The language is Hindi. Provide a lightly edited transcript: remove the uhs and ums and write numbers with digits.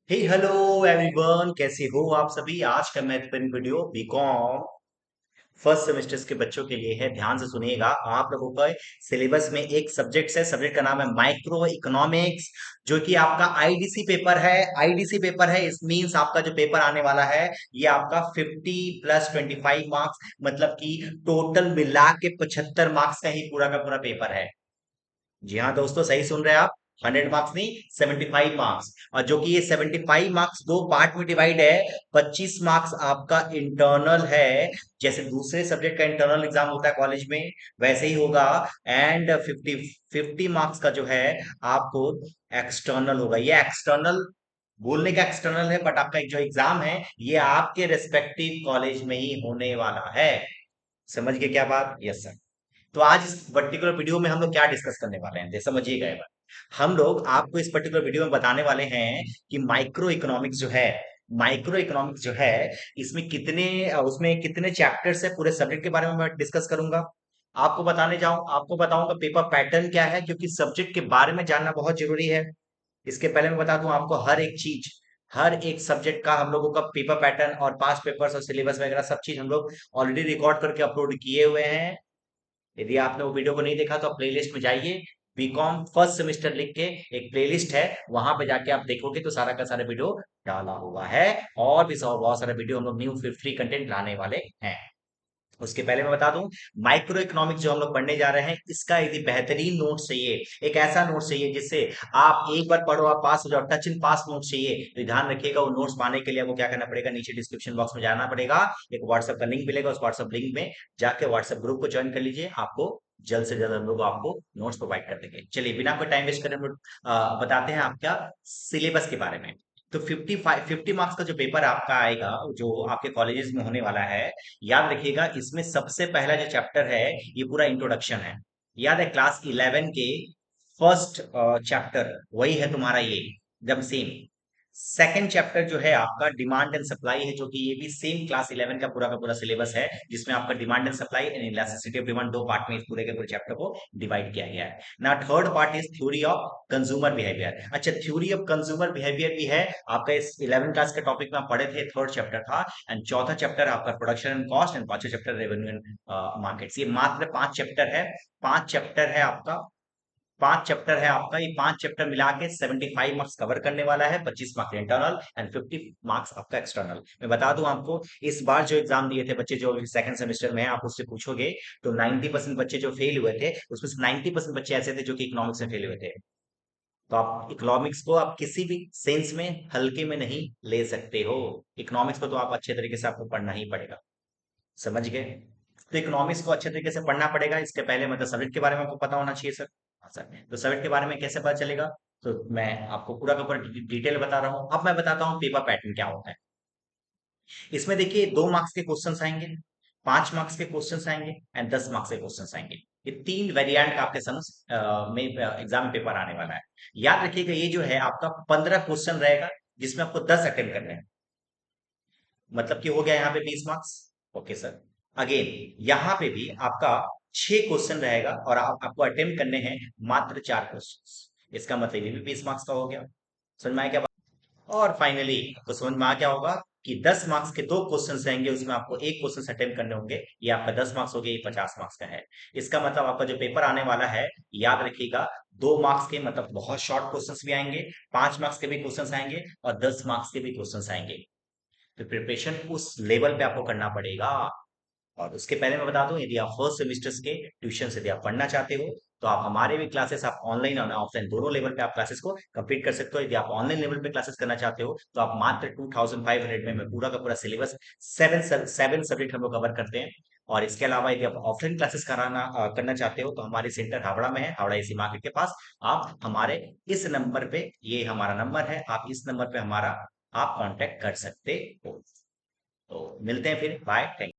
हे हेलो एवरीवन, कैसे हो आप सभी। आज का महत्वपूर्ण वीडियो बीकॉम फर्स्ट सेमेस्टर्स के बच्चों के लिए है। ध्यान से सुनिएगा। आप लोगों का सिलेबस में एक सब्जेक्ट है, सब्जेक्ट का नाम है माइक्रो इकोनॉमिक्स, जो कि आपका आईडीसी पेपर है। आईडीसी पेपर है, इस मींस आपका जो पेपर आने वाला है ये आपका 50 + 25 मार्क्स, मतलब कि टोटल मिला के 75 मार्क्स का ही पूरा का पूरा पेपर है। जी हाँ दोस्तों, सही सुन रहे हैं आप। 100 मार्क्स नहीं, 75 मार्क्स। और जो कि ये 75 मार्क्स दो पार्ट में डिवाइड है। 25 मार्क्स आपका इंटरनल है, जैसे दूसरे सब्जेक्ट का इंटरनल एग्जाम होता है कॉलेज में, वैसे ही होगा। एंड 50 मार्क्स का जो है आपको एक्सटर्नल होगा। ये एक्सटर्नल बोलने का एक्सटर्नल है, बट आपका एक जो एग्जाम है ये आपके रेस्पेक्टिव कॉलेज में ही होने वाला है। समझ गए क्या बात? Yes sir. तो आज इस पर्टिकुलर वीडियो में हम लोग क्या डिस्कस करने वाले हैं, समझिएगा ये बात। हम लोग आपको इस पर्टिकुलर वीडियो में बताने वाले हैं कि माइक्रो इकोनॉमिक्स जो है, माइक्रो इकोनॉमिक्स जो है, इसमें उसमें कितने चैप्टर्स है, पूरे सब्जेक्ट के बारे में मैं डिस्कस करूंगा। आपको बताऊंगा पेपर पैटर्न क्या है, क्योंकि सब्जेक्ट के बारे में जानना बहुत जरूरी है। इसके पहले मैं बता दूं आपको हर एक चीज, हर एक सब्जेक्ट का हम लोगों का पेपर पैटर्न और पास पेपर्स और सिलेबस वगैरह सब चीज हम लोग ऑलरेडी रिकॉर्ड करके अपलोड किए हुए हैं। यदि आपने वो वीडियो को नहीं देखा तो आप प्लेलिस्ट में जाइए। बीकॉम फर्स्ट सेमेस्टर लिख के एक प्लेलिस्ट है, वहां पे जाके आप देखोगे तो सारा का सारा वीडियो डाला हुआ है। और भी बहुत सारे वीडियो हम लोग न्यू फ्री कंटेंट लाने वाले हैं। उसके पहले मैं बता दूं, माइक्रो इकोनॉमिक्स जो हम लोग पढ़ने जा रहे हैं, इसका यदि बेहतरीन नोट चाहिए, एक ऐसा नोट चाहिए जिससे आप एक बार पढ़ो आप पास हो जाओ, टच इन पास नोट चाहिए, तो ध्यान रखिएगा वो नोट्स पाने के लिए आपको क्या करना पड़ेगा, नीचे डिस्क्रिप्शन बॉक्स में जाना पड़ेगा। एक व्हाट्सएप का लिंक मिलेगा, उस व्हाट्सएप लिंक में जाके व्हाट्सएप ग्रुप को ज्वाइन कर लीजिए। आपको जल्द से जल्द हम लोग आपको नोट्स प्रोवाइड कर देंगे। चलिए बिना कोई टाइम वेस्ट करे हम लोग बताते हैं आपका सिलेबस के बारे में। तो 50 मार्क्स का जो पेपर आपका आएगा, जो आपके कॉलेजेस में होने वाला है, याद रखिएगा इसमें सबसे पहला जो चैप्टर है ये पूरा इंट्रोडक्शन है। याद है क्लास 11 के फर्स्ट चैप्टर वही है तुम्हारा, ये एकदम सेम। सेकंड चैप्टर जो है आपका डिमांड एंड सप्लाई है, जो कि ये भी सेम क्लास 11 का पूरा सिलेबस है, जिसमें आपका demand and supply and elasticity of demand दो पार्ट में इस पूरे के पूरे चैप्टर को डिवाइड किया गया है ना। Third part is theory of consumer behaviour. अच्छा, थ्योरी ऑफ कंज्यूमर बिहेवियर भी है आपका, इस 11 क्लास के टॉपिक में आप पढ़े थे, थर्ड चैप्टर था। एंड चौथा चैप्टर आपका प्रोडक्शन एंड कॉस्ट, एंड पांचवा चैप्टर रेवेन्यू एंड मार्केट्स। ये मात्र 5 चैप्टर है। 5 चैप्टर है आपका, 5 चैप्टर है आपका। ये 5 चैप्टर मिला के 75 मार्क्स कवर करने वाला है। 25 मार्क्स इंटरनल एंड 50 मार्क्स आपका एक्सटर्नल। मैं बता दूं आपको, इस बार जो एग्जाम दिए थे बच्चे जो सेकंड सेमेस्टर में है, आप उससे पूछोगे तो 90% बच्चे जो फेल हुए थे, उसमें से 90% बच्चे ऐसे थे जो कि इकोनॉमिक्स में फेल हुए थे। तो आप इकोनॉमिक्स को आप किसी भी सेंस में हल्के में नहीं ले सकते हो। इकोनॉमिक्स को तो आप अच्छे तरीके से आपको पढ़ना ही पड़ेगा। समझ गए? तो इकोनॉमिक्स को अच्छे तरीके से पढ़ना पड़ेगा। इसके पहले मतलब सब्जेक्ट के बारे में आपको पता होना चाहिए सर। हाँ सर, तो सब्जेक्ट के बारे में कैसे पता चलेगा? तो मैं आपको पूरा का पूरा डिटेल बता रहा हूँ। अब मैं बताता हूँ पेपर पैटर्न क्या होता है। इसमें देखिए 2 मार्क्स के क्वेश्चन आएंगे, 5 मार्क्स के क्वेश्चन आएंगे एंड 10 मार्क्स के क्वेश्चन आएंगे। ये तीन वेरिएंट का आपके समझ में एग्जाम में पेपर आने वाला है। याद रखिएगा ये जो है आपका 15 क्वेश्चन रहेगा, जिसमें आपको 10 अटेम्प्ट करने हैं। मतलब कि हो गया यहाँ पे 20 मार्क्स। Okay sir. अगेन यहाँ पे भी आपका 6 क्वेश्चन रहेगा और आपको अटेम्प्ट करने हैं मात्र 4 क्वेश्चन। इसका मतलब ये भी 20 मार्क्स का हो गया। समझ में आया क्या बात? और फाइनली आपको समझ में आ क्या होगा कि 10 मार्क्स के दो क्वेश्चन रहेंगे, उसमें आपको एक क्वेश्चन अटेम्प्ट करने होंगे। ये आपका 10 मार्क्स हो गया, ये 50 मार्क्स का है। इसका मतलब आपका जो पेपर आने वाला है, याद रखिएगा 2 मार्क्स के मतलब बहुत शॉर्ट क्वेश्चंस भी आएंगे, 5 मार्क्स के भी क्वेश्चंस आएंगे और 10 मार्क्स के भी क्वेश्चंस आएंगे। तो प्रिपरेशन उस लेवल पे आपको करना पड़ेगा। और उसके पहले मैं बता दूं, यदि आप फर्स्ट सेमेस्टर्स के ट्यूशन यदि आप पढ़ना चाहते हो, तो आप हमारे भी क्लासेस, आप ऑनलाइन और ऑफलाइन दोनों लेवल पे आप क्लासेस को कंप्लीट कर सकते हो। यदि आप ऑनलाइन लेवल पे क्लासेस करना चाहते हो तो आप मात्र 2500 में मैं पूरा का पूरा सिलेबस, सेवन सब्जेक्ट हम लोग कवर करते हैं। और इसके अलावा यदि आप ऑफलाइन क्लासेस करना चाहते हो तो हमारे सेंटर हावड़ा में है, हावड़ा एसी मार्केट के पास। आप हमारे इस नंबर पे, ये हमारा नंबर है, आप इस नंबर पे हमारा आप कांटेक्ट कर सकते हो। तो मिलते हैं फिर, बाय।